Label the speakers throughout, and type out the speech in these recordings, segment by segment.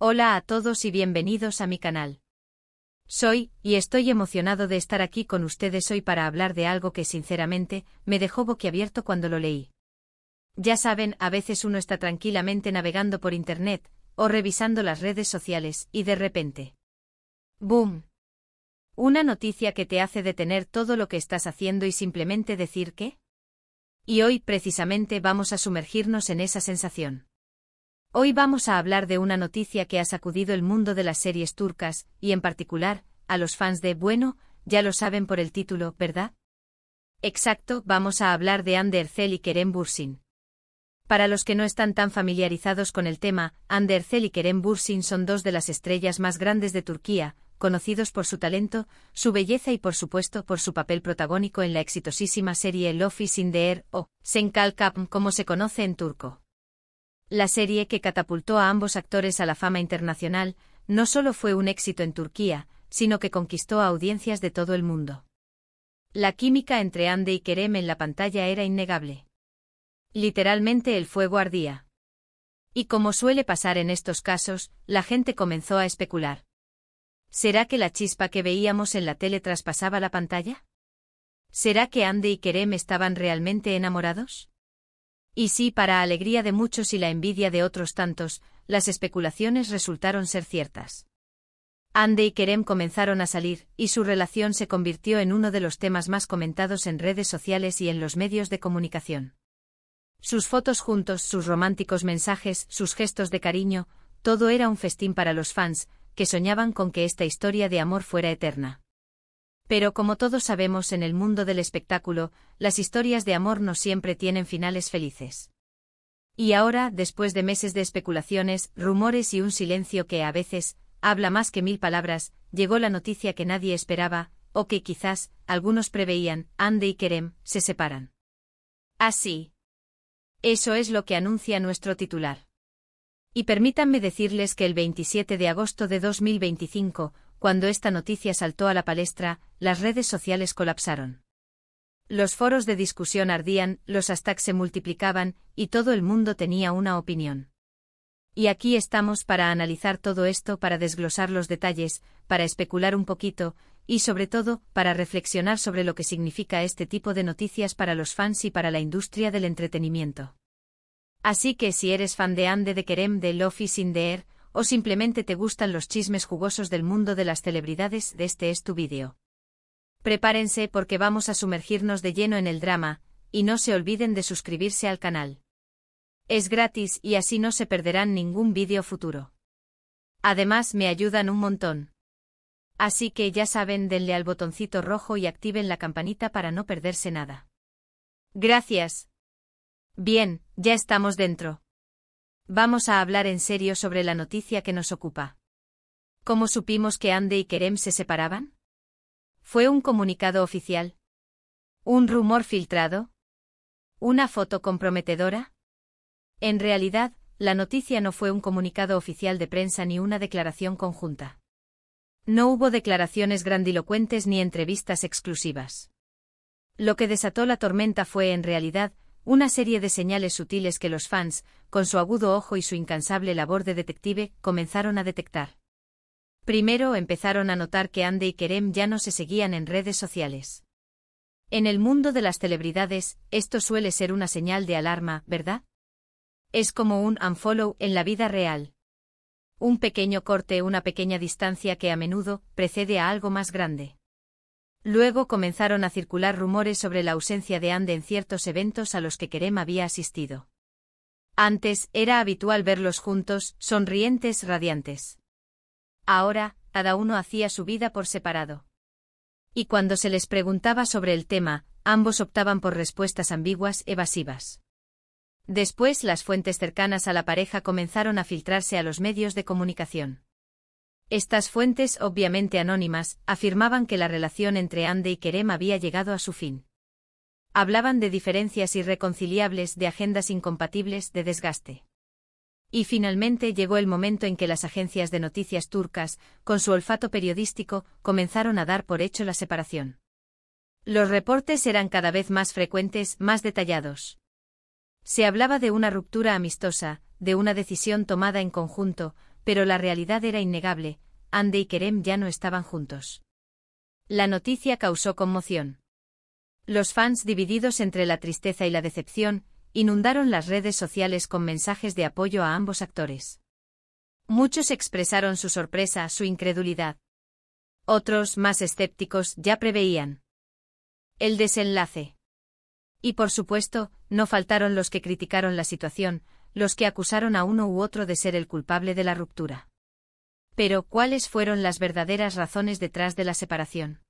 Speaker 1: Hola a todos y bienvenidos a mi canal. Y estoy emocionado de estar aquí con ustedes hoy para hablar de algo que sinceramente me dejó boquiabierto cuando lo leí. Ya saben, a veces uno está tranquilamente navegando por internet o revisando las redes sociales y de repente, ¡boom! Una noticia que te hace detener todo lo que estás haciendo y simplemente decir ¿qué? Y hoy precisamente vamos a sumergirnos en esa sensación. Hoy vamos a hablar de una noticia que ha sacudido el mundo de las series turcas, y en particular, a los fans de, bueno, ya lo saben por el título, ¿verdad? Exacto, vamos a hablar de Hande Erçel y Kerem Bürsin. Para los que no están tan familiarizados con el tema, Hande Erçel y Kerem Bürsin son dos de las estrellas más grandes de Turquía, conocidos por su talento, su belleza y por supuesto por su papel protagónico en la exitosísima serie Lofis in the Air o Senkal Kapm como se conoce en turco. La serie que catapultó a ambos actores a la fama internacional, no solo fue un éxito en Turquía, sino que conquistó a audiencias de todo el mundo. La química entre Hande y Kerem en la pantalla era innegable. Literalmente el fuego ardía. Y como suele pasar en estos casos, la gente comenzó a especular. ¿Será que la chispa que veíamos en la tele traspasaba la pantalla? ¿Será que Hande y Kerem estaban realmente enamorados? Y sí, para alegría de muchos y la envidia de otros tantos, las especulaciones resultaron ser ciertas. Hande y Kerem comenzaron a salir, y su relación se convirtió en uno de los temas más comentados en redes sociales y en los medios de comunicación. Sus fotos juntos, sus románticos mensajes, sus gestos de cariño, todo era un festín para los fans, que soñaban con que esta historia de amor fuera eterna. Pero como todos sabemos en el mundo del espectáculo, las historias de amor no siempre tienen finales felices. Y ahora, después de meses de especulaciones, rumores y un silencio que a veces habla más que 1000 palabras, llegó la noticia que nadie esperaba, o que quizás algunos preveían: Hande y Kerem se separan. Así. Eso es lo que anuncia nuestro titular. Y permítanme decirles que el 27 de agosto de 2025, cuando esta noticia saltó a la palestra, las redes sociales colapsaron. Los foros de discusión ardían, los hashtags se multiplicaban, y todo el mundo tenía una opinión. Y aquí estamos para analizar todo esto, para desglosar los detalles, para especular un poquito, y sobre todo, para reflexionar sobre lo que significa este tipo de noticias para los fans y para la industria del entretenimiento. Así que si eres fan de Hande de Kerem de Lofis in the Air, o simplemente te gustan los chismes jugosos del mundo de las celebridades, este es tu vídeo. Prepárense porque vamos a sumergirnos de lleno en el drama, y no se olviden de suscribirse al canal. Es gratis y así no se perderán ningún vídeo futuro. Además me ayudan un montón. Así que ya saben, denle al botoncito rojo y activen la campanita para no perderse nada. Gracias. Bien, ya estamos dentro. Vamos a hablar en serio sobre la noticia que nos ocupa. ¿Cómo supimos que Hande y Kerem se separaban? ¿Fue un comunicado oficial? ¿Un rumor filtrado? ¿Una foto comprometedora? En realidad, la noticia no fue un comunicado oficial de prensa ni una declaración conjunta. No hubo declaraciones grandilocuentes ni entrevistas exclusivas. Lo que desató la tormenta fue en realidad una serie de señales sutiles que los fans, con su agudo ojo y su incansable labor de detective, comenzaron a detectar. Primero empezaron a notar que Hande y Kerem ya no se seguían en redes sociales. En el mundo de las celebridades, esto suele ser una señal de alarma, ¿verdad? Es como un unfollow en la vida real. Un pequeño corte, una pequeña distancia que a menudo precede a algo más grande. Luego comenzaron a circular rumores sobre la ausencia de Hande en ciertos eventos a los que Kerem había asistido. Antes, era habitual verlos juntos, sonrientes, radiantes. Ahora, cada uno hacía su vida por separado. Y cuando se les preguntaba sobre el tema, ambos optaban por respuestas ambiguas, evasivas. Después, las fuentes cercanas a la pareja comenzaron a filtrarse a los medios de comunicación. Estas fuentes, obviamente anónimas, afirmaban que la relación entre Hande y Kerem había llegado a su fin. Hablaban de diferencias irreconciliables, de agendas incompatibles, de desgaste. Y finalmente llegó el momento en que las agencias de noticias turcas, con su olfato periodístico, comenzaron a dar por hecho la separación. Los reportes eran cada vez más frecuentes, más detallados. Se hablaba de una ruptura amistosa, de una decisión tomada en conjunto, pero la realidad era innegable: Hande y Kerem ya no estaban juntos. La noticia causó conmoción. Los fans, divididos entre la tristeza y la decepción, inundaron las redes sociales con mensajes de apoyo a ambos actores. Muchos expresaron su sorpresa, su incredulidad. Otros, más escépticos, ya preveían el desenlace. Y por supuesto, no faltaron los que criticaron la situación, los que acusaron a uno u otro de ser el culpable de la ruptura. Pero, ¿cuáles fueron las verdaderas razones detrás de la separación?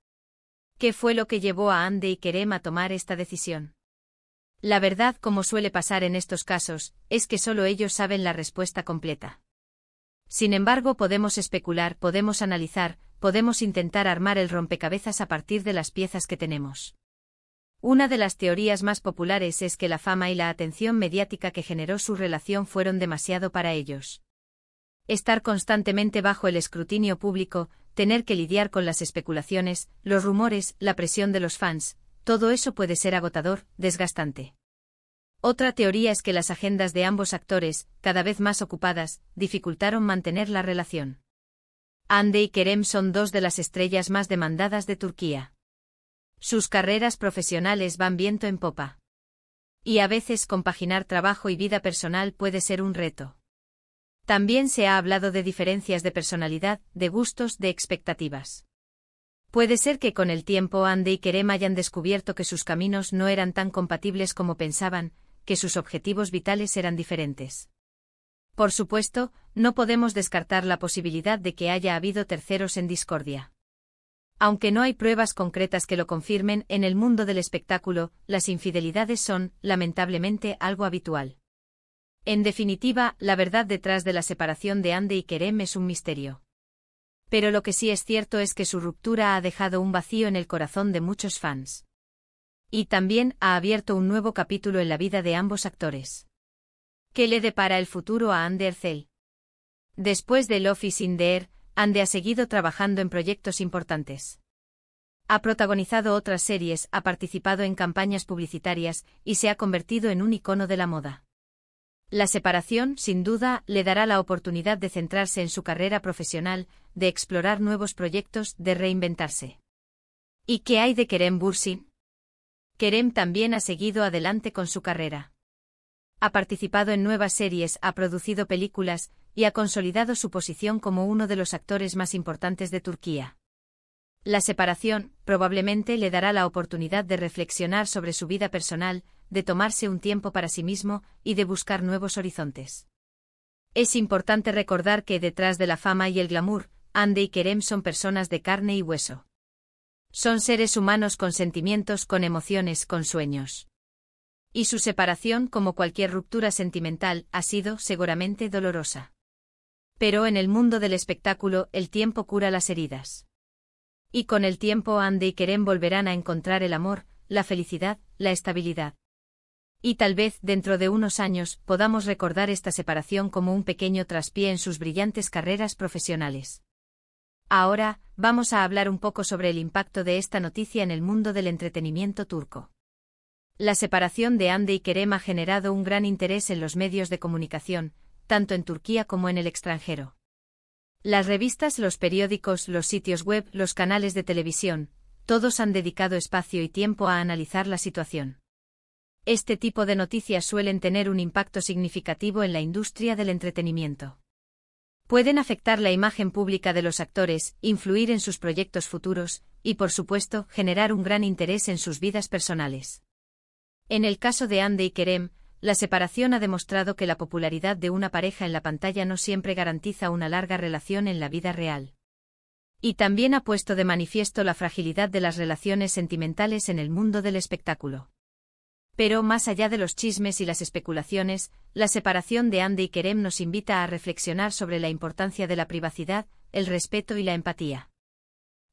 Speaker 1: ¿Qué fue lo que llevó a Hande y Kerem a tomar esta decisión? La verdad, como suele pasar en estos casos, es que solo ellos saben la respuesta completa. Sin embargo, podemos especular, podemos analizar, podemos intentar armar el rompecabezas a partir de las piezas que tenemos. Una de las teorías más populares es que la fama y la atención mediática que generó su relación fueron demasiado para ellos. Estar constantemente bajo el escrutinio público, tener que lidiar con las especulaciones, los rumores, la presión de los fans, todo eso puede ser agotador, desgastante. Otra teoría es que las agendas de ambos actores, cada vez más ocupadas, dificultaron mantener la relación. Hande y Kerem son dos de las estrellas más demandadas de Turquía. Sus carreras profesionales van viento en popa. Y a veces compaginar trabajo y vida personal puede ser un reto. También se ha hablado de diferencias de personalidad, de gustos, de expectativas. Puede ser que con el tiempo Hande y Kerem hayan descubierto que sus caminos no eran tan compatibles como pensaban, que sus objetivos vitales eran diferentes. Por supuesto, no podemos descartar la posibilidad de que haya habido terceros en discordia. Aunque no hay pruebas concretas que lo confirmen, en el mundo del espectáculo, las infidelidades son, lamentablemente, algo habitual. En definitiva, la verdad detrás de la separación de Hande y Kerem es un misterio. Pero lo que sí es cierto es que su ruptura ha dejado un vacío en el corazón de muchos fans. Y también ha abierto un nuevo capítulo en la vida de ambos actores. ¿Qué le depara el futuro a Hande Erçel? Después de Love is in the Air, Hande ha seguido trabajando en proyectos importantes. Ha protagonizado otras series, ha participado en campañas publicitarias y se ha convertido en un icono de la moda. La separación, sin duda, le dará la oportunidad de centrarse en su carrera profesional, de explorar nuevos proyectos, de reinventarse. ¿Y qué hay de Kerem Bürsin? Kerem también ha seguido adelante con su carrera. Ha participado en nuevas series, ha producido películas y ha consolidado su posición como uno de los actores más importantes de Turquía. La separación, probablemente, le dará la oportunidad de reflexionar sobre su vida personal, de tomarse un tiempo para sí mismo y de buscar nuevos horizontes. Es importante recordar que detrás de la fama y el glamour, Hande y Kerem son personas de carne y hueso. Son seres humanos con sentimientos, con emociones, con sueños. Y su separación, como cualquier ruptura sentimental, ha sido, seguramente, dolorosa. Pero en el mundo del espectáculo, el tiempo cura las heridas. Y con el tiempo Hande y Kerem volverán a encontrar el amor, la felicidad, la estabilidad. Y tal vez, dentro de unos años, podamos recordar esta separación como un pequeño traspié en sus brillantes carreras profesionales. Ahora, vamos a hablar un poco sobre el impacto de esta noticia en el mundo del entretenimiento turco. La separación de Hande y Kerem ha generado un gran interés en los medios de comunicación, tanto en Turquía como en el extranjero. Las revistas, los periódicos, los sitios web, los canales de televisión, todos han dedicado espacio y tiempo a analizar la situación. Este tipo de noticias suelen tener un impacto significativo en la industria del entretenimiento. Pueden afectar la imagen pública de los actores, influir en sus proyectos futuros, y por supuesto, generar un gran interés en sus vidas personales. En el caso de Hande y Kerem, la separación ha demostrado que la popularidad de una pareja en la pantalla no siempre garantiza una larga relación en la vida real. Y también ha puesto de manifiesto la fragilidad de las relaciones sentimentales en el mundo del espectáculo. Pero más allá de los chismes y las especulaciones, la separación de Hande y Kerem nos invita a reflexionar sobre la importancia de la privacidad, el respeto y la empatía.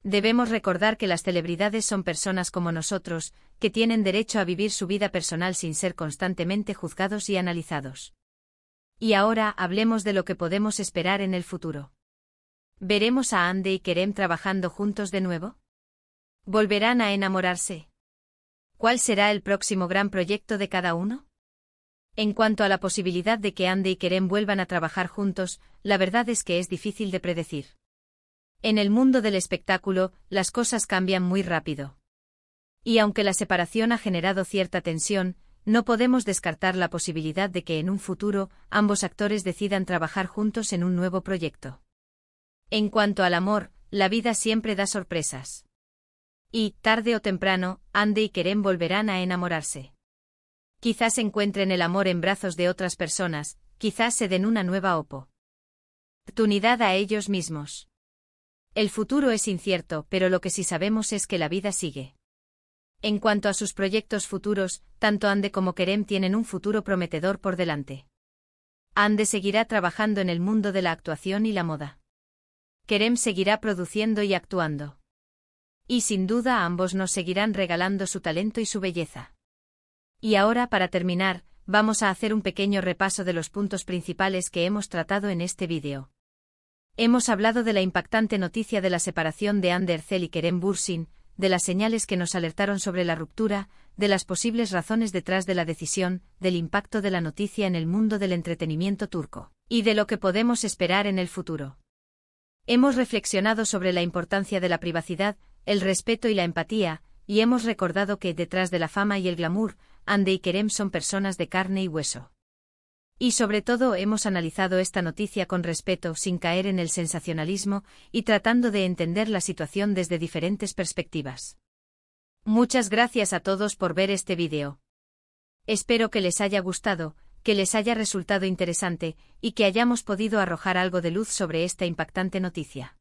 Speaker 1: Debemos recordar que las celebridades son personas como nosotros, que tienen derecho a vivir su vida personal sin ser constantemente juzgados y analizados. Y ahora hablemos de lo que podemos esperar en el futuro. ¿Veremos a Hande y Kerem trabajando juntos de nuevo? ¿Volverán a enamorarse? ¿Cuál será el próximo gran proyecto de cada uno? En cuanto a la posibilidad de que Andy y Kerem vuelvan a trabajar juntos, la verdad es que es difícil de predecir. En el mundo del espectáculo, las cosas cambian muy rápido. Y aunque la separación ha generado cierta tensión, no podemos descartar la posibilidad de que en un futuro ambos actores decidan trabajar juntos en un nuevo proyecto. En cuanto al amor, la vida siempre da sorpresas. Y, tarde o temprano, Andy y Kerem volverán a enamorarse. Quizás encuentren el amor en brazos de otras personas, quizás se den una nueva oportunidad a ellos mismos. El futuro es incierto, pero lo que sí sabemos es que la vida sigue. En cuanto a sus proyectos futuros, tanto Andy como Kerem tienen un futuro prometedor por delante. Andy seguirá trabajando en el mundo de la actuación y la moda. Kerem seguirá produciendo y actuando. Y sin duda ambos nos seguirán regalando su talento y su belleza. Y ahora, para terminar, vamos a hacer un pequeño repaso de los puntos principales que hemos tratado en este vídeo. Hemos hablado de la impactante noticia de la separación de Andy Ercel y Kerem Bürsin, de las señales que nos alertaron sobre la ruptura, de las posibles razones detrás de la decisión, del impacto de la noticia en el mundo del entretenimiento turco, y de lo que podemos esperar en el futuro. Hemos reflexionado sobre la importancia de la privacidad, el respeto y la empatía, y hemos recordado que, detrás de la fama y el glamour, Andy y Kerem son personas de carne y hueso. Y sobre todo hemos analizado esta noticia con respeto, sin caer en el sensacionalismo, y tratando de entender la situación desde diferentes perspectivas. Muchas gracias a todos por ver este vídeo. Espero que les haya gustado, que les haya resultado interesante, y que hayamos podido arrojar algo de luz sobre esta impactante noticia.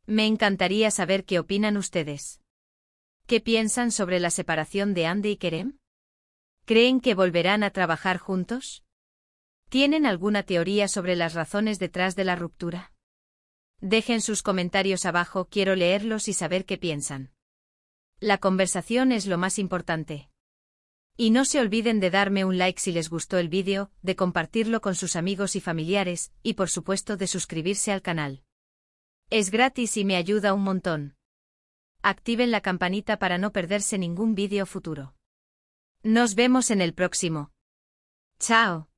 Speaker 1: Me encantaría saber qué opinan ustedes. ¿Qué piensan sobre la separación de Andy y Kerem? ¿Creen que volverán a trabajar juntos? ¿Tienen alguna teoría sobre las razones detrás de la ruptura? Dejen sus comentarios abajo, quiero leerlos y saber qué piensan. La conversación es lo más importante. Y no se olviden de darme un like si les gustó el vídeo, de compartirlo con sus amigos y familiares, y por supuesto de suscribirse al canal. Es gratis y me ayuda un montón. Activen la campanita para no perderse ningún vídeo futuro. Nos vemos en el próximo. Chao.